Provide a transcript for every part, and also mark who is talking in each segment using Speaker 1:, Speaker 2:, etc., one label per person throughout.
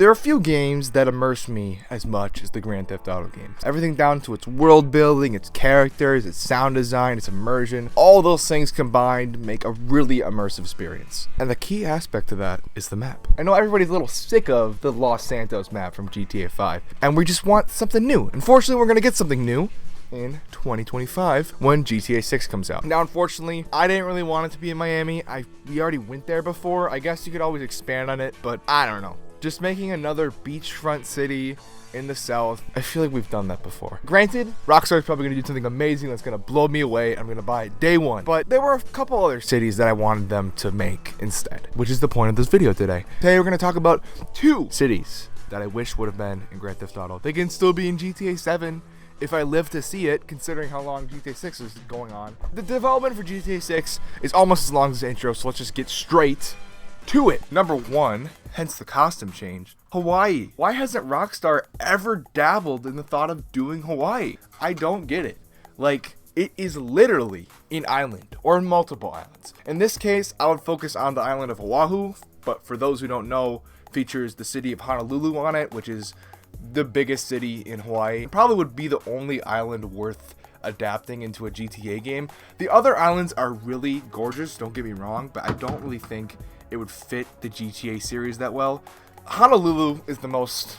Speaker 1: There are a few games that immerse me as much as the Grand Theft Auto games. Everything down to its world building, its characters, its sound design, its immersion. All those things combined make a really immersive experience. And the key aspect to that is the map. I know everybody's a little sick of the Los Santos map from GTA 5, and we just want something new. Unfortunately, we're gonna get something new in 2025 when GTA 6 comes out. Now, unfortunately, I didn't really want it to be in Miami. We already went there before. I guess you could always expand on it, but I don't know. Just making another beachfront city in the South, I feel like we've done that before. Granted, Rockstar is probably going to do something amazing that's going to blow me away. I'm going to buy it day one. But there were a couple other cities that I wanted them to make instead, which is the point of this video today. Today, we're going to talk about 2 cities that I wish would have been in Grand Theft Auto. They can still be in GTA 7 if I live to see it, considering how long GTA 6 is going on. The development for GTA 6 is almost as long as the intro, so let's just get straight to it. Number 1, hence the costume change, Hawaii. Why hasn't Rockstar ever dabbled in the thought of doing Hawaii? I don't get it. Like, it is literally an island, or multiple islands. In this case, I would focus on the island of Oahu, but for those who don't know, features the city of Honolulu on it, which is the biggest city in Hawaii. It probably would be the only island worth adapting into a GTA game. The other islands are really gorgeous, don't get me wrong, but I don't really think it would fit the GTA series that well. Honolulu is the most,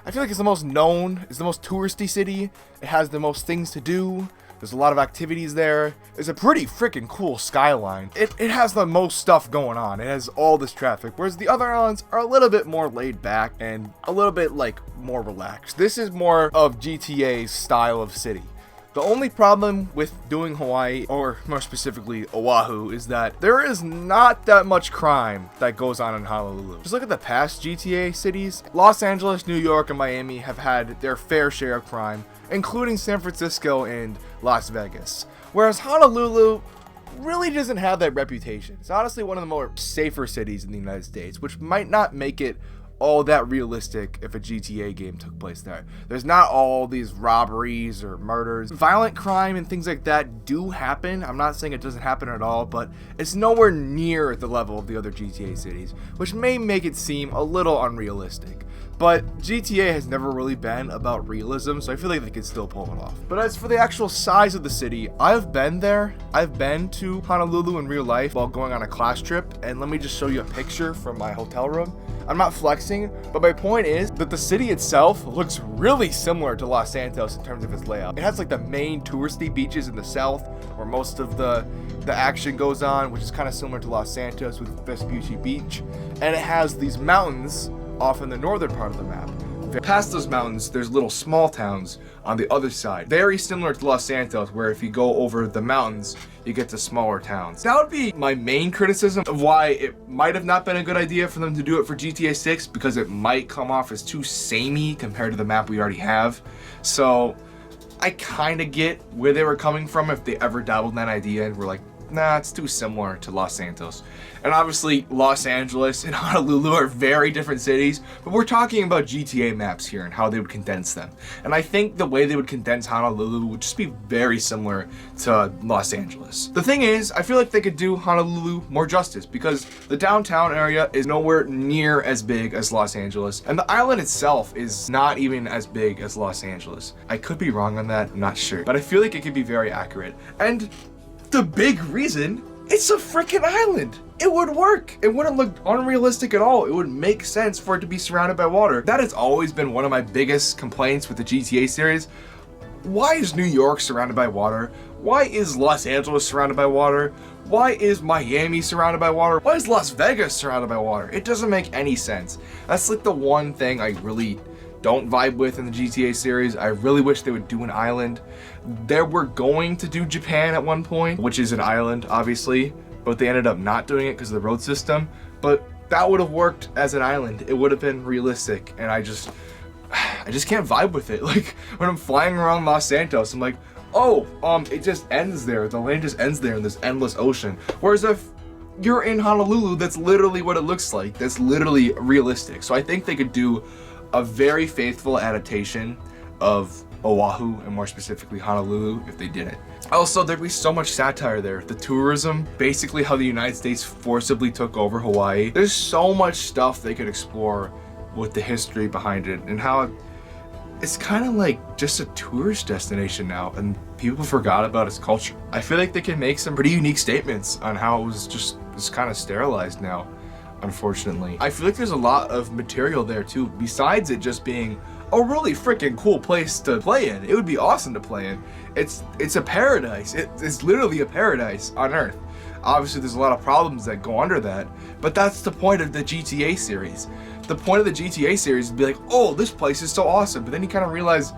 Speaker 1: I feel like it's the most known, it's the most touristy city. It has the most things to do. There's a lot of activities there. It's a pretty freaking cool skyline. It has the most stuff going on. It has all this traffic, whereas the other islands are a little bit more laid back and a little bit like more relaxed. This is more of GTA's style of city. The only problem with doing Hawaii, or more specifically Oahu, is that there is not that much crime that goes on in Honolulu. Just look at the past GTA cities. Los Angeles, New York, and Miami have had their fair share of crime, including San Francisco and Las Vegas. Whereas Honolulu really doesn't have that reputation. It's honestly one of the more safer cities in the United States, which might not make it all that realistic if a GTA game took place there. There's not all these robberies or murders. Violent crime and things like that do happen. I'm not saying it doesn't happen at all, but it's nowhere near at the level of the other GTA cities, which may make it seem a little unrealistic. But GTA has never really been about realism, so I feel like they could still pull it off. But as for the actual size of the city, I've been there. I've been to Honolulu in real life while going on a class trip, and let me just show you a picture from my hotel room. I'm not flexing, but my point is that the city itself looks really similar to Los Santos in terms of its layout. It has like the main touristy beaches in the south where most of the action goes on, which is kind of similar to Los Santos with Vespucci Beach. And it has these mountains off in the northern part of the map. Past those mountains, there's little small towns on the other side. Very similar to Los Santos, where if you go over the mountains, you get to smaller towns. That would be my main criticism of why it might have not been a good idea for them to do it for GTA 6, because it might come off as too samey compared to the map we already have. So I kind of get where they were coming from if they ever dabbled in that idea and were like, nah, it's too similar to Los Santos. And obviously, Los Angeles and Honolulu are very different cities, but we're talking about GTA maps here and how they would condense them. And I think the way they would condense Honolulu would just be very similar to Los Angeles. The thing is, I feel like they could do Honolulu more justice because the downtown area is nowhere near as big as Los Angeles, and the island itself is not even as big as Los Angeles. I could be wrong on that, I'm not sure, but I feel like it could be very accurate. And the big reason, it's a freaking island. It would work. It wouldn't look unrealistic at all. It would make sense for it to be surrounded by water. That has always been one of my biggest complaints with the GTA series. Why is New York surrounded by water? Why is Los Angeles surrounded by water? Why is Miami surrounded by water? Why is Las Vegas surrounded by water? It doesn't make any sense. That's like the one thing I really don't vibe with in the GTA series. I really wish they would do an island. They were going to do Japan at one point, which is an island, obviously, but they ended up not doing it because of the road system. But that would have worked as an island. It would have been realistic, and I just can't vibe with it. Like, when I'm flying around Los Santos, I'm like, oh, it just ends there. The land just ends there in this endless ocean. Whereas if you're in Honolulu, that's literally what it looks like. That's literally realistic. So I think they could do a very faithful adaptation of Oahu, and more specifically Honolulu, if they did it. Also, there'd be so much satire there. The tourism, basically how the United States forcibly took over Hawaii. There's so much stuff they could explore with the history behind it and how it's kind of like just a tourist destination now, and people forgot about its culture. I feel like they can make some pretty unique statements on how it's kind of sterilized now, unfortunately. I feel like there's a lot of material there too, besides it just being a really freaking cool place to play in. It would be awesome to play in. It's a paradise. It's literally a paradise on Earth. Obviously, there's a lot of problems that go under that, but that's the point of the GTA series. The point of the GTA series is to be like, oh, this place is so awesome, but then you kind of realize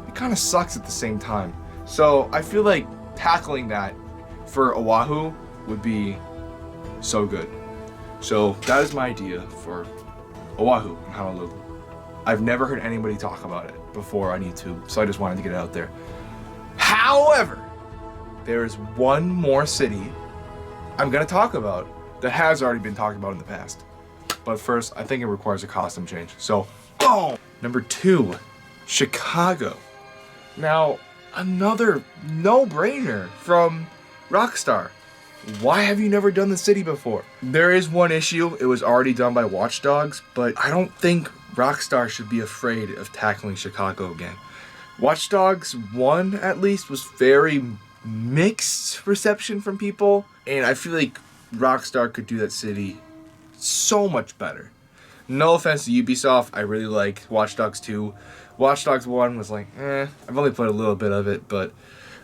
Speaker 1: it kind of sucks at the same time. So I feel like tackling that for Oahu would be so good. So that is my idea for Oahu and Honolulu. I've never heard anybody talk about it before on YouTube, so I just wanted to get it out there. However, there is one more city I'm gonna talk about that has already been talked about in the past. But first, I think it requires a costume change. So, boom! Number 2, Chicago. Now, another no-brainer from Rockstar. Why have you never done the city before? There is one issue. It was already done by Watch Dogs, but I don't think Rockstar should be afraid of tackling Chicago again. Watch Dogs 1, at least, was very mixed reception from people, and I feel like Rockstar could do that city so much better. No offense to Ubisoft, I really liked Watch Dogs 2. Watch Dogs 1 was like, I've only played a little bit of it, but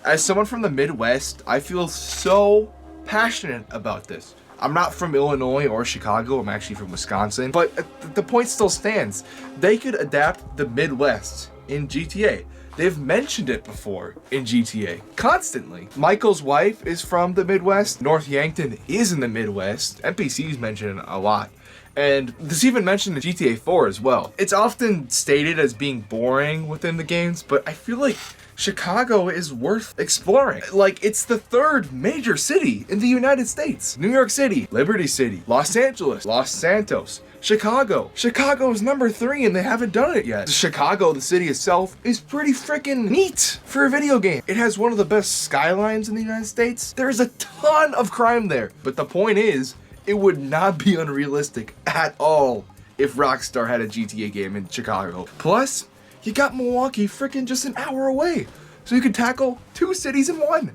Speaker 1: as someone from the Midwest, I feel so passionate about this. I'm not from Illinois or Chicago, I'm actually from Wisconsin, but the point still stands. They could adapt the Midwest in GTA. They've mentioned it before in GTA, constantly. Michael's wife is from the Midwest. North Yankton is in the Midwest. NPCs mention it a lot. And this even mentioned in GTA 4 as well. It's often stated as being boring within the games, but I feel like Chicago is worth exploring. Like, it's the 3rd major city in the United States. New York City, Liberty City, Los Angeles, Los Santos, Chicago. Chicago is number 3 and they haven't done it yet. Chicago, the city itself, is pretty freaking neat for a video game. It has one of the best skylines in the United States. There's a ton of crime there. But the point is, it would not be unrealistic at all if Rockstar had a GTA game in Chicago. Plus, you got Milwaukee freaking just an hour away. So you could tackle 2 cities in one.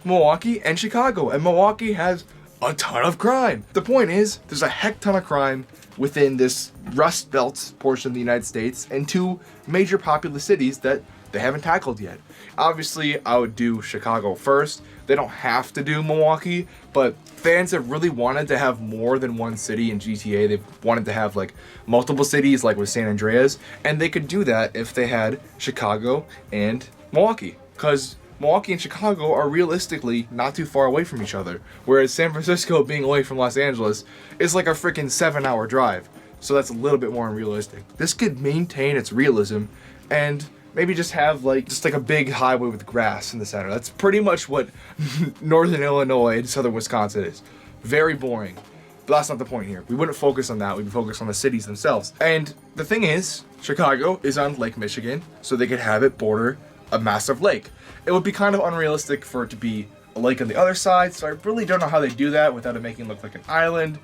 Speaker 1: Milwaukee and Chicago. And Milwaukee has a ton of crime. The point is, there's a heck ton of crime within this Rust Belt portion of the United States and 2 major populous cities that they haven't tackled yet. Obviously, I would do Chicago first. They don't have to do Milwaukee, but fans have really wanted to have more than one city in GTA. They've wanted to have like multiple cities like with San Andreas, and they could do that if they had Chicago and Milwaukee, because Milwaukee and Chicago are realistically not too far away from each other, whereas San Francisco being away from Los Angeles is like a freaking 7-hour drive, so that's a little bit more unrealistic. This could maintain its realism and maybe just have like a big highway with grass in the center. That's pretty much what northern Illinois and southern Wisconsin is. Very boring. But that's not the point here. We wouldn't focus on that. We'd focus on the cities themselves. And the thing is, Chicago is on Lake Michigan, so they could have it border a massive lake. It would be kind of unrealistic for it to be a lake on the other side, so I really don't know how they do that without it making it look like an island.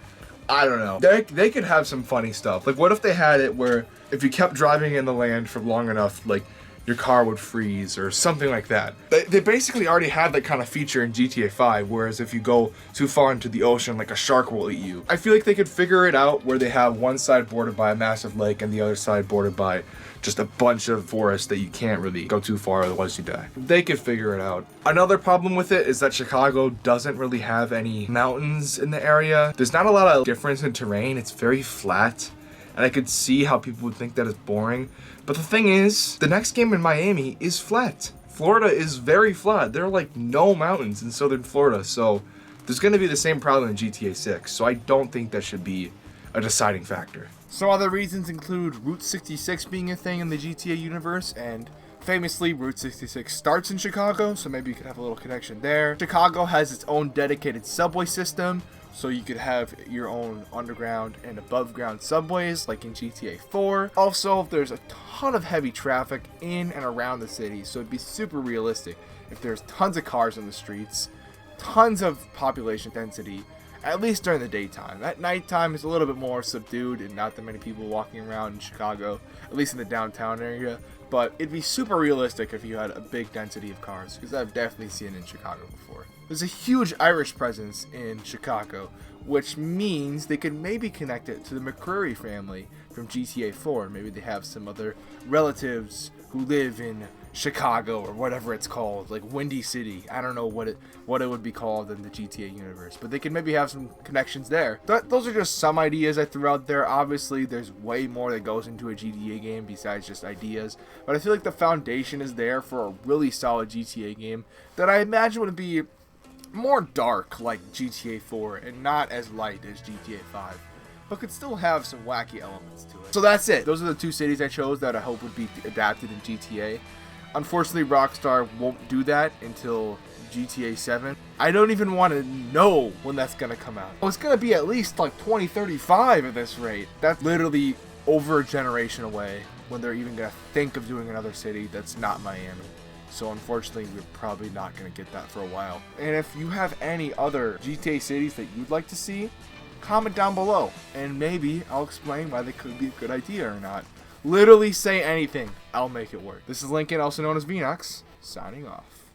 Speaker 1: I don't know. They could have some funny stuff. Like, what if they had it where if you kept driving in the land for long enough, like, your car would freeze or something like that. They basically already had that kind of feature in GTA 5, whereas if you go too far into the ocean, like a shark will eat you. I feel like they could figure it out where they have one side bordered by a massive lake and the other side bordered by just a bunch of forest that you can't really go too far, otherwise you die. They could figure it out. Another problem with it is that Chicago doesn't really have any mountains in the area. There's not a lot of difference in terrain. It's very flat. And I could see how people would think that is boring. But the thing is, the next game in Miami is flat. Florida is very flat. There are like no mountains in southern Florida, so there's going to be the same problem in GTA 6. So I don't think that should be a deciding factor. Some other reasons include Route 66 being a thing in the GTA universe, and famously, Route 66 starts in Chicago, so maybe you could have a little connection there. Chicago has its own dedicated subway system, so you could have your own underground and above ground subways like in GTA 4. Also, there's a ton of heavy traffic in and around the city, so it'd be super realistic if there's tons of cars on the streets, tons of population density, at least during the daytime. At nighttime, it's a little bit more subdued and not that many people walking around in Chicago, at least in the downtown area. But it'd be super realistic if you had a big density of cars, because I've definitely seen it in Chicago before. There's a huge Irish presence in Chicago, which means they could maybe connect it to the McCreary family from GTA 4. Maybe they have some other relatives who live in Chicago or whatever it's called, like Windy City. I don't know what it would be called in the GTA universe, but they could maybe have some connections there. Those are just some ideas I threw out there. Obviously, there's way more that goes into a GTA game besides just ideas, but I feel like the foundation is there for a really solid GTA game that I imagine would be more dark like GTA 4 and not as light as GTA 5, but could still have some wacky elements to it. So that's it. Those are the two cities I chose that I hope would be adapted in GTA. Unfortunately, Rockstar won't do that until GTA 7. I don't even want to know when that's going to come out. Well, it's going to be at least like 2035 at this rate. That's literally over a generation away when they're even going to think of doing another city that's not Miami. So unfortunately, we're probably not going to get that for a while. And if you have any other GTA cities that you'd like to see, comment down below. And maybe I'll explain why they could be a good idea or not. Literally say anything. I'll make it work. This is Lincoln, also known as Vinox, signing off.